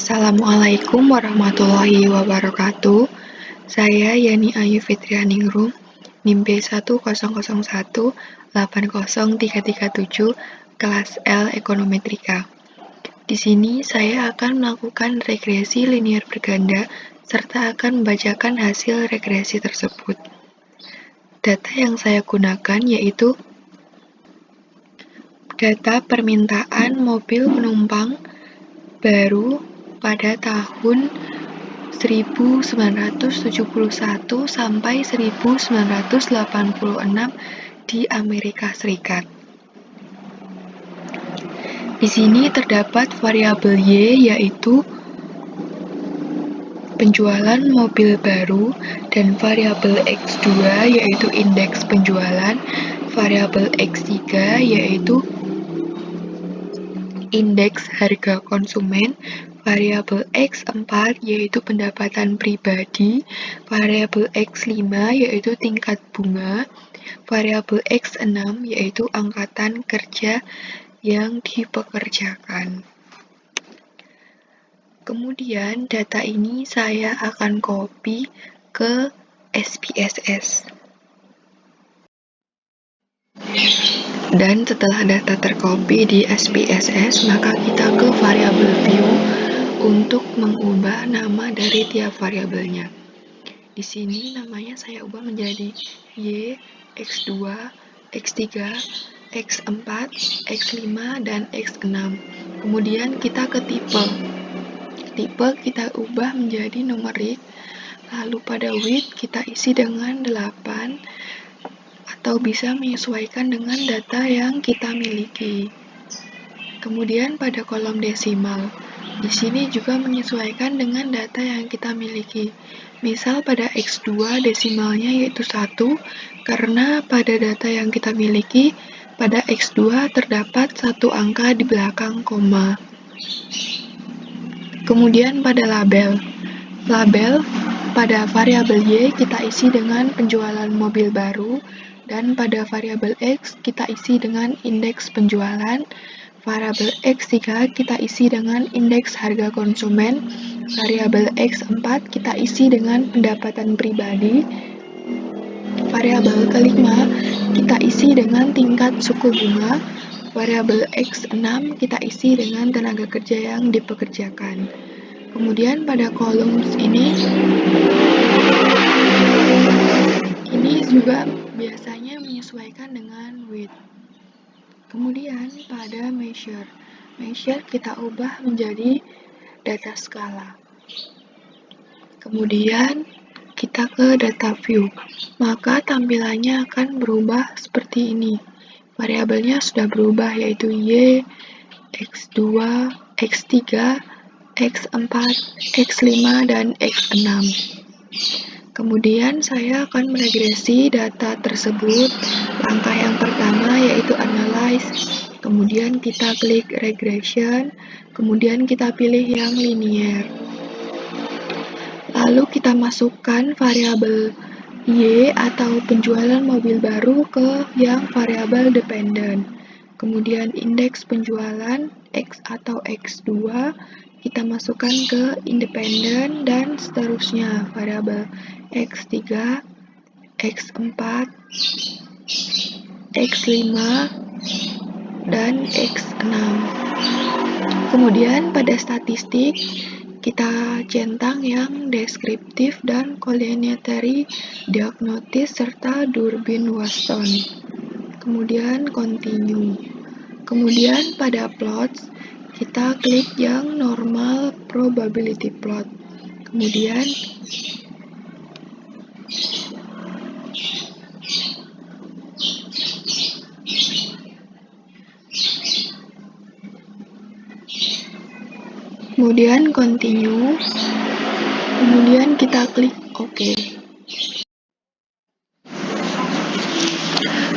Assalamualaikum warahmatullahi wabarakatuh. Saya Yani Ayu Fitrianingrum, NIM B1001803337, kelas L Ekonometrika. Di sini saya akan melakukan regresi linear berganda serta akan membacakan hasil regresi tersebut. Data yang saya gunakan yaitu data permintaan mobil penumpang baru pada tahun 1971 sampai 1986 di Amerika Serikat. Di sini terdapat variabel Y yaitu penjualan mobil baru dan variabel X2 yaitu indeks penjualan, variabel X3 yaitu indeks harga konsumen, variabel X4 yaitu pendapatan pribadi, variabel X5 yaitu tingkat bunga, variabel X6 yaitu angkatan kerja yang dipekerjakan. Kemudian data ini saya akan copy ke SPSS. Dan setelah data tercopy di SPSS, maka kita ke variabel view untuk mengubah nama dari tiap variabelnya. Di sini namanya saya ubah menjadi Y, X2, X3, X4, X5, dan X6. Kemudian kita ke tipe. Tipe kita ubah menjadi numerik, lalu pada width kita isi dengan 8, atau bisa menyesuaikan dengan data yang kita miliki. Kemudian pada kolom desimal, di sini juga menyesuaikan dengan data yang kita miliki. Misal pada X2 desimalnya yaitu 1, karena pada data yang kita miliki, pada X2 terdapat satu angka di belakang koma. Kemudian pada label. Label pada variabel Y kita isi dengan penjualan mobil baru, dan pada variabel X kita isi dengan indeks penjualan, variabel X3 kita isi dengan indeks harga konsumen, variabel X4 kita isi dengan pendapatan pribadi, variabel kelima kita isi dengan tingkat suku bunga, variabel X6 kita isi dengan tenaga kerja yang dipekerjakan. Kemudian pada kolom ini juga biasanya menyesuaikan dengan width. Kemudian pada measure kita ubah menjadi data skala. Kemudian kita ke data view, maka tampilannya akan berubah seperti ini. Variabelnya sudah berubah yaitu Y, X2, X3, X4, X5, dan X6. Kemudian saya akan meregresi data tersebut. Langkah yang pertama yaitu analyze, kemudian kita klik regression, kemudian kita pilih yang linear. Lalu kita masukkan variabel Y atau penjualan mobil baru ke yang variabel dependent. Kemudian indeks penjualan X atau X2 kita masukkan ke independen, dan seterusnya variabel X3, X4, X5, dan X6. Kemudian pada statistik kita centang yang deskriptif dan collineatory diagnosis serta Durbin Wasson. Kemudian continue. Kemudian pada plots kita klik yang normal probability plot. Kemudian continue. Kemudian kita klik OK.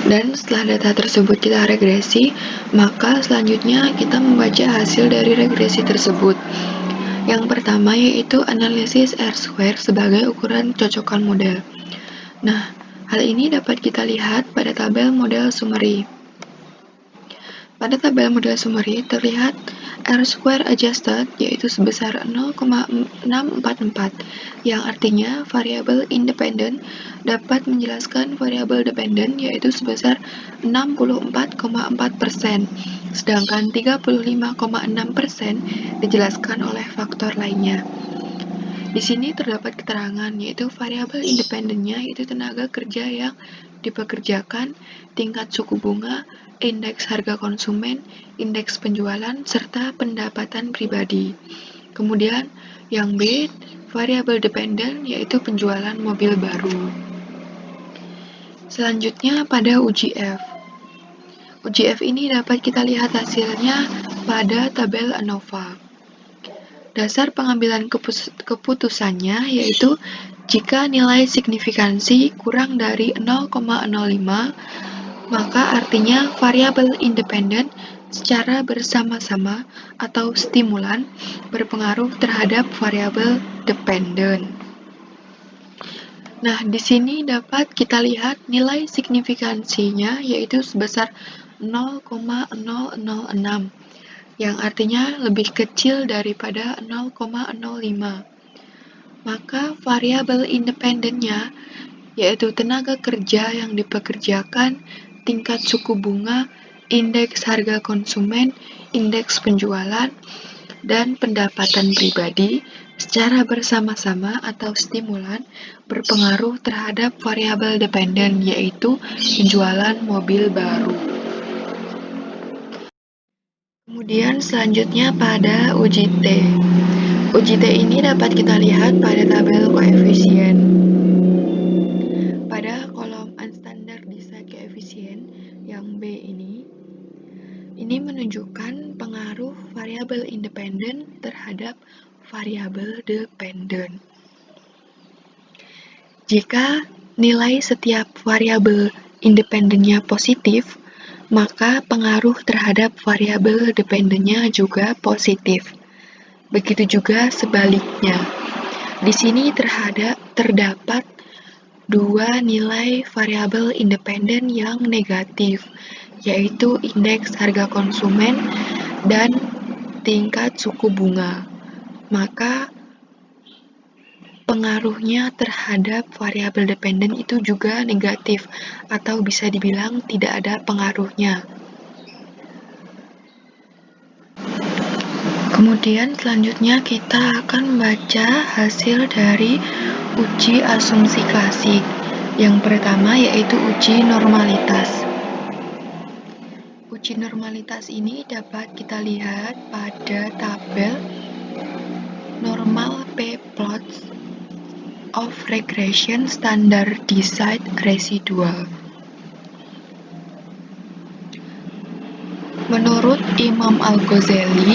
Dan setelah data tersebut kita regresi, maka selanjutnya kita membaca hasil dari regresi tersebut. Yang pertama yaitu analisis R-square sebagai ukuran cocokan model. Nah, hal ini dapat kita lihat pada tabel model summary. Pada tabel model summary terlihat R-square adjusted yaitu sebesar 0,644, yang artinya variabel independen dapat menjelaskan variabel dependen yaitu sebesar 64,4%, sedangkan 35,6% dijelaskan oleh faktor lainnya. Di sini terdapat keterangan yaitu variabel independennya yaitu tenaga kerja yang dipekerjakan, tingkat suku bunga, indeks harga konsumen, indeks penjualan, serta pendapatan pribadi. Kemudian yang B, variabel dependen yaitu penjualan mobil baru. Selanjutnya pada uji F. Uji F ini dapat kita lihat hasilnya pada tabel ANOVA. Dasar pengambilan keputusannya yaitu jika nilai signifikansi kurang dari 0,05, maka artinya variabel independen secara bersama-sama atau stimulan berpengaruh terhadap variabel dependen. Nah, di sini dapat kita lihat nilai signifikansinya yaitu sebesar 0,006, yang artinya lebih kecil daripada 0,05. Maka variabel independennya yaitu tenaga kerja yang dipekerjakan, tingkat suku bunga, indeks harga konsumen, indeks penjualan, dan pendapatan pribadi secara bersama-sama atau stimulan berpengaruh terhadap variabel dependen yaitu penjualan mobil baru. Kemudian selanjutnya pada uji T. Uji T ini dapat kita lihat pada tabel koefisien. Pada kolom unstandardized coefficient yang B ini menunjukkan pengaruh variabel independen terhadap variabel dependen. Jika nilai setiap variabel independennya positif, maka pengaruh terhadap variabel dependennya juga positif. Begitu juga sebaliknya. Di sini terdapat dua nilai variabel independen yang negatif, yaitu indeks harga konsumen dan tingkat suku bunga. Maka pengaruhnya terhadap variabel dependen itu juga negatif, atau bisa dibilang tidak ada pengaruhnya. Kemudian selanjutnya kita akan membaca hasil dari uji asumsi klasik. Yang pertama yaitu uji normalitas. Uji normalitas ini dapat kita lihat pada tabel normal p-plots of regression standardized residual. Menurut Imam Al-Ghazali,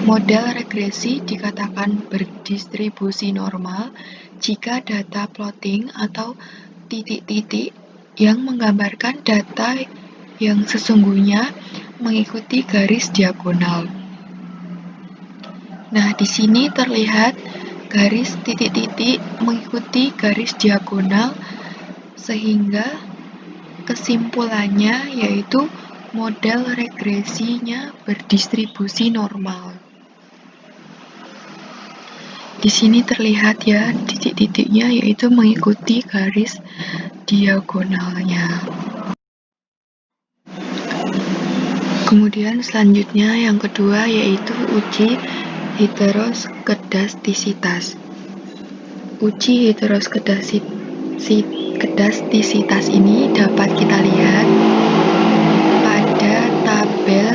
model regresi dikatakan berdistribusi normal jika data plotting atau titik-titik yang menggambarkan data yang sesungguhnya mengikuti garis diagonal. Nah, di sini terlihat garis titik-titik mengikuti garis diagonal, sehingga kesimpulannya yaitu model regresinya berdistribusi normal. Di sini terlihat ya titik-titiknya yaitu mengikuti garis diagonalnya. Kemudian selanjutnya yang kedua yaitu uji heteroskedastisitas. Uji heteroskedastisitas ini dapat kita lihat pada tabel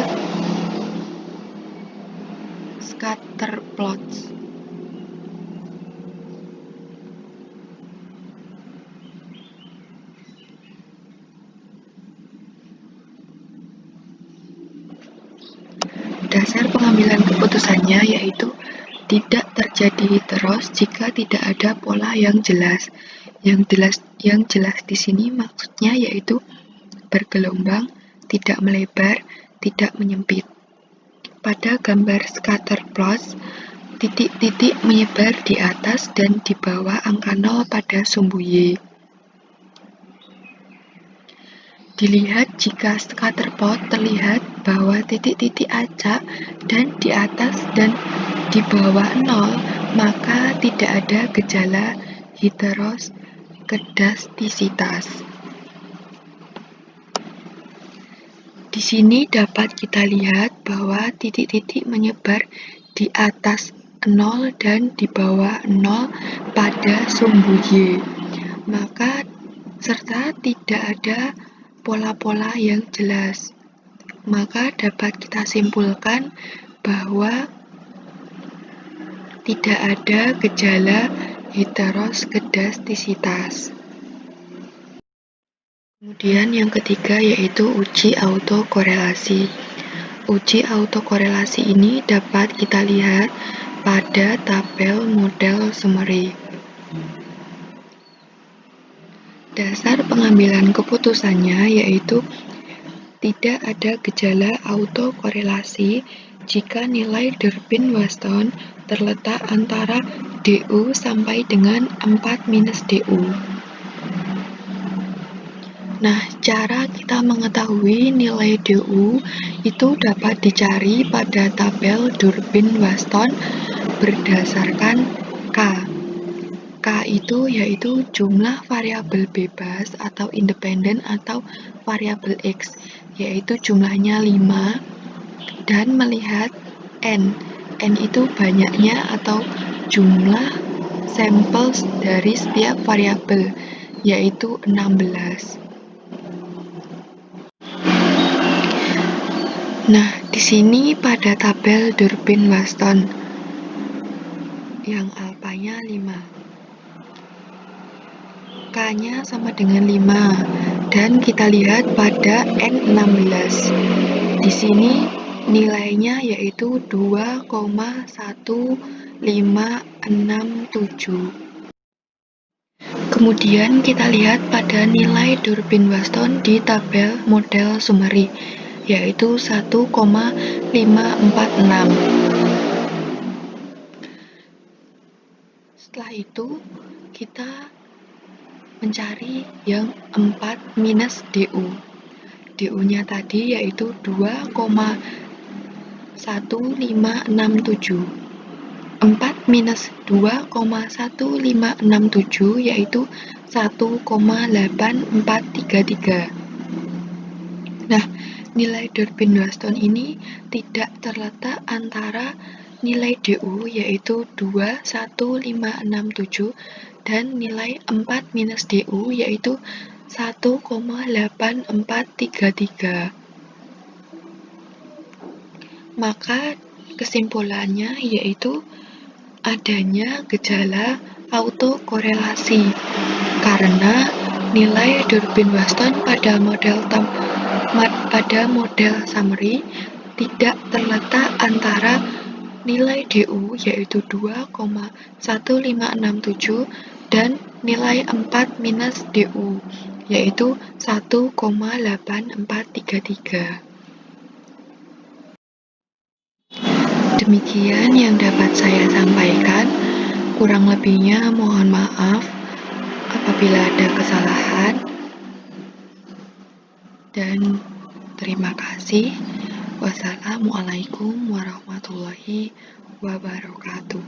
scatter plots. Dasar pengambilan keputusannya yaitu tidak terjadi heteros jika tidak ada pola yang jelas. Yang jelas di sini maksudnya yaitu bergelombang, tidak melebar, tidak menyempit. Pada gambar scatter plots, titik-titik menyebar di atas dan di bawah angka 0 pada sumbu Y. Dilihat jika scatter plot terlihat bahwa titik-titik acak dan di atas dan di bawah 0, maka tidak ada gejala heteroskedastisitas. Di sini dapat kita lihat bahwa titik-titik menyebar di atas 0 dan di bawah 0 pada sumbu Y. Maka serta tidak ada pola-pola yang jelas. Maka dapat kita simpulkan bahwa tidak ada gejala heteroskedastisitas. Kemudian yang ketiga yaitu uji autokorelasi. Uji autokorelasi ini dapat kita lihat pada tabel model summary. Dasar pengambilan keputusannya yaitu tidak ada gejala autokorelasi jika nilai Durbin-Waston terletak antara DU sampai dengan 4 minus DU. Nah, cara kita mengetahui nilai DU itu dapat dicari pada tabel Durbin-Waston berdasarkan K. K itu yaitu jumlah variabel bebas atau independen atau variabel X, yaitu jumlahnya 5, dan melihat N. N itu banyaknya atau jumlah samples dari setiap variabel, yaitu 16. Nah, di sini pada tabel Durbin-Waston yang alfanya 5. K-nya sama dengan 5 dan kita lihat pada N16. Di sini nilainya yaitu 2,1567. Kemudian kita lihat pada nilai Durbin-Waston di tabel model summary yaitu 1,546. Setelah itu kita mencari yang 4 minus DU. DU-nya tadi yaitu 2,1567. 4 minus 2,1567 yaitu 1,8433. Nah, nilai Durbin-Waston ini tidak terletak antara nilai DU yaitu 2,1567 dan nilai 4 minus DU yaitu 1,8433. Maka kesimpulannya yaitu adanya gejala autokorelasi karena nilai Durbin-Waston pada model summary tidak terletak antara nilai DU yaitu 2,1567 dan nilai 4 minus DU yaitu 1,8433. Demikian yang dapat saya sampaikan. Kurang lebihnya mohon maaf apabila ada kesalahan. Dan terima kasih. Wassalamualaikum warahmatullahi wabarakatuh.